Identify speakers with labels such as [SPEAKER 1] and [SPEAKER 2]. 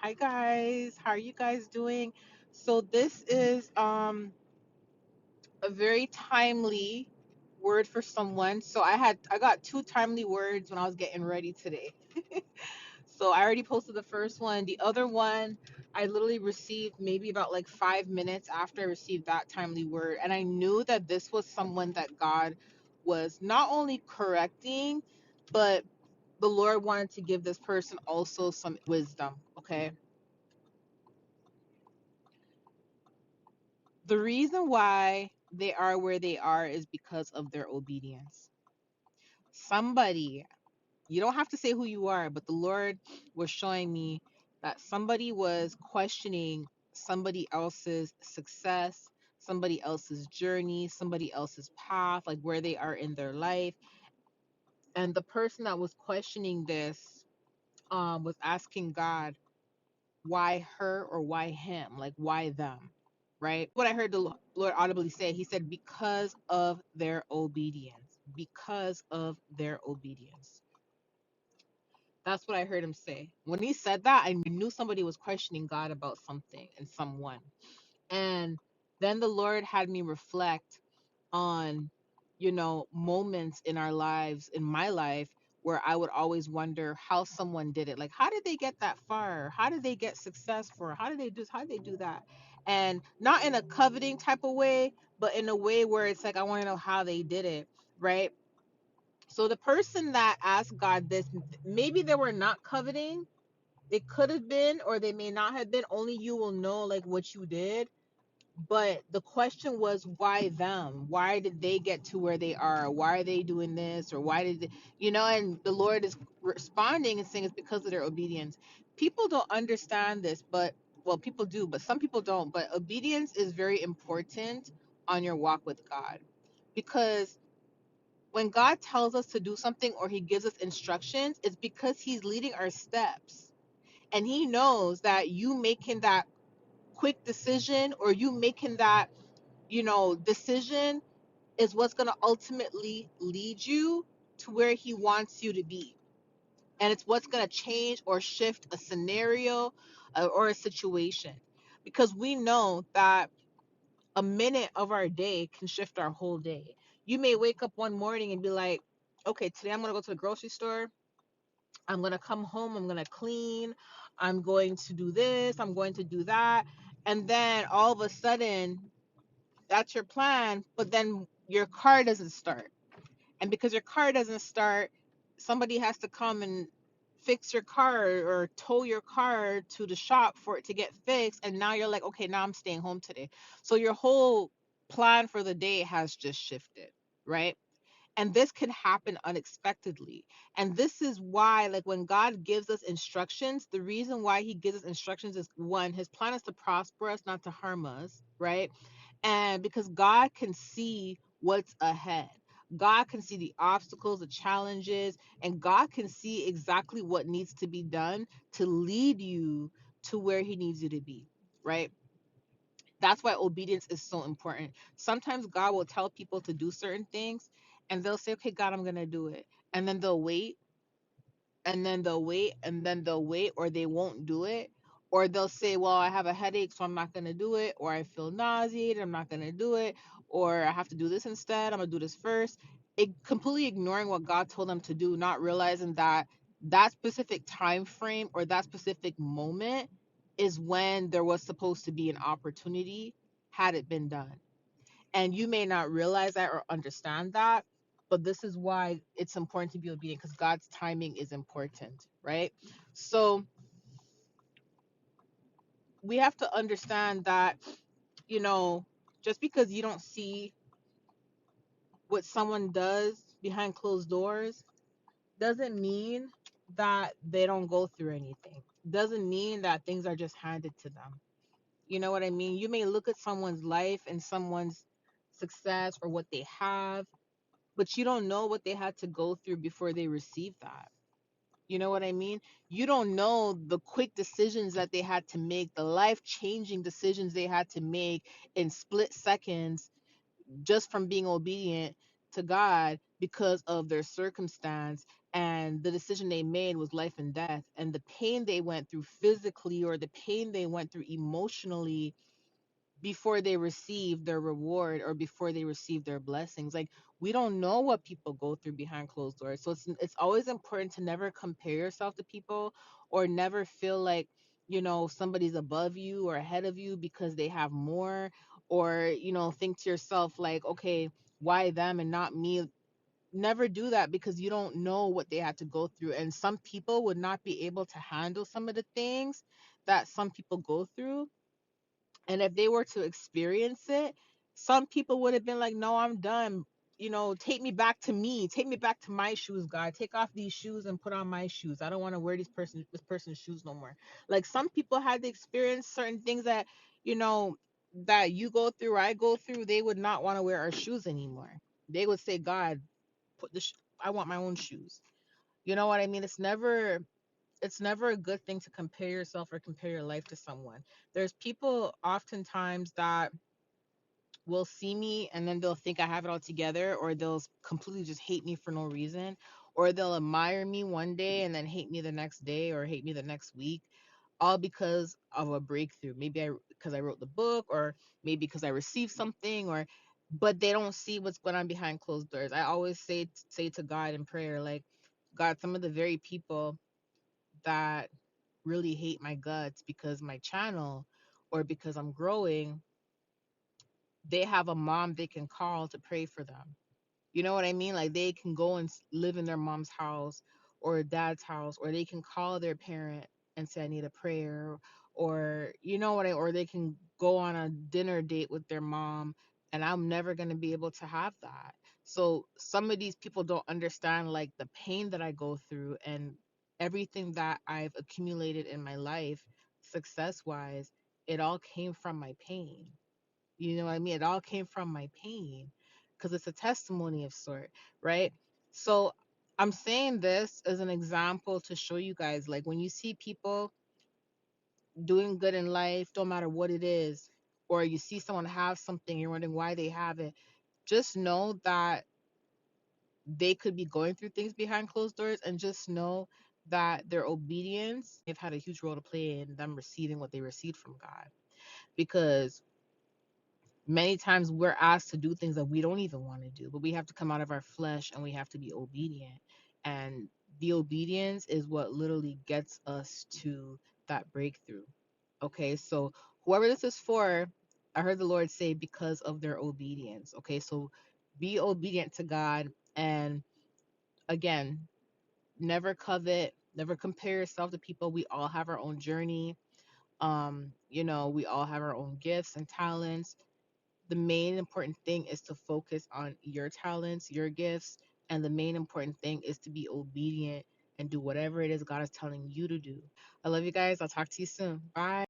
[SPEAKER 1] Hi guys, how are you guys doing? So this is a very timely word for someone. So I got two timely words when I was getting ready today. So I already posted the first one. The other one I literally received maybe about like 5 minutes after I received that timely word. And I knew that this was someone that God was not only correcting, but the Lord wanted to give this person also some wisdom. Okay. The reason why they are where they are is because of their obedience. Somebody, you don't have to say who you are, but the Lord was showing me that somebody was questioning somebody else's success, somebody else's journey, somebody else's path, like where they are in their life. And the person that was questioning this was asking God, why her or why him? Like, why them? Right? What I heard the Lord audibly say, He said, because of their obedience. Because of their obedience. That's what I heard Him say. When He said that, I knew somebody was questioning God about something and someone. And then the Lord had me reflect on, moments in our lives, in my life, where I would always wonder how someone did it. Like, how did they get that far? How did they get successful? How did they do that? And not in a coveting type of way, but in a way where it's like, I want to know how they did it. Right. So the person that asked God this, maybe they were not coveting. They could have been, or they may not have been. Only you will know like what you did, but the question was, why them? Why did they get to where they are? Why are they doing this? Or why did they, and the Lord is responding and saying it's because of their obedience. People don't understand this, but well, people do, but some people don't. But obedience is very important on your walk with God, because when God tells us to do something or He gives us instructions, it's because He's leading our steps. And He knows that you making that quick decision, or you making that decision, is what's going to ultimately lead you to where He wants you to be. And it's what's going to change or shift a scenario or a situation. Because we know that a minute of our day can shift our whole day. You may wake up one morning and be like, okay, today I'm going to go to the grocery store. I'm going to come home. I'm going to clean. I'm going to do this. I'm going to do that. And then all of a sudden, that's your plan, but then your car doesn't start. And because your car doesn't start, somebody has to come and fix your car or tow your car to the shop for it to get fixed. And now you're like, okay, now I'm staying home today. So your whole plan for the day has just shifted, right? And this can happen unexpectedly. And this is why, like, when God gives us instructions, the reason why He gives us instructions is, one, His plan is to prosper us, not to harm us, right? And because God can see what's ahead, God can see the obstacles, the challenges, and God can see exactly what needs to be done to lead you to where He needs you to be, right? That's why obedience is so important. Sometimes God will tell people to do certain things and they'll say, okay, God, I'm going to do it. And then they'll wait, and then they'll wait, and then they'll wait, or they won't do it. Or they'll say, well, I have a headache, so I'm not going to do it. Or I feel nauseated, I'm not going to do it. Or I have to do this instead, I'm going to do this first. Completely ignoring what God told them to do, not realizing that that specific time frame or that specific moment is when there was supposed to be an opportunity had it been done. And you may not realize that or understand that, but this is why it's important to be obedient, because God's timing is important, right? So we have to understand that, you know, just because you don't see what someone does behind closed doors doesn't mean that they don't go through anything. Doesn't mean that things are just handed to them. You know what I mean? You may look at someone's life and someone's success or what they have, but you don't know what they had to go through before they received that. You know what I mean? You don't know the quick decisions that they had to make, the life changing decisions they had to make in split seconds just from being obedient to God, because of their circumstance, and the decision they made was life and death, and the pain they went through physically or the pain they went through emotionally before they receive their reward or before they receive their blessings. Like, we don't know what people go through behind closed doors. So it's always important to never compare yourself to people, or never feel like, somebody's above you or ahead of you because they have more, or think to yourself like, okay, why them and not me? Never do that, because you don't know what they had to go through, and some people would not be able to handle some of the things that some people go through. And if they were to experience it, some people would have been like, no, I'm done. Take me back to me. Take me back to my shoes, God. Take off these shoes and put on my shoes. I don't want to wear this person's shoes no more. Like, some people had to experience certain things that, you know, that you go through, I go through, they would not want to wear our shoes anymore. They would say, God, put I want my own shoes. You know what I mean? It's never a good thing to compare yourself or compare your life to someone. There's people oftentimes that will see me and then they'll think I have it all together, or they'll completely just hate me for no reason, or they'll admire me one day and then hate me the next day or hate me the next week, all because of a breakthrough. Maybe because I wrote the book, or maybe because I received something, or but they don't see what's going on behind closed doors. I always say to God in prayer, like, God, some of the very people that really hate my guts because my channel or because I'm growing, they have a mom they can call to pray for them. You know what I mean? Like, they can go and live in their mom's house or dad's house, or they can call their parent and say, I need a prayer, or or they can go on a dinner date with their mom, and I'm never going to be able to have that. So some of these people don't understand, like, the pain that I go through and everything that I've accumulated in my life, success wise. It all came from my pain. You know what I mean? It all came from my pain, because it's a testimony of sort, right? So I'm saying this as an example to show you guys, like, when you see people doing good in life, don't matter what it is, or you see someone have something, you're wondering why they have it, just know that they could be going through things behind closed doors, and just know that their obedience, they've had a huge role to play in them receiving what they received from God. Because many times we're asked to do things that we don't even want to do, but we have to come out of our flesh and we have to be obedient. And the obedience is what literally gets us to that breakthrough. Okay, so whoever this is for, I heard the Lord say, because of their obedience. Okay, so be obedient to God. And again, never covet, never compare yourself to people. We all have our own journey. We all have our own gifts and talents. The main important thing is to focus on your talents, your gifts, and the main important thing is to be obedient and do whatever it is God is telling you to do. I love you guys. I'll talk to you soon. Bye.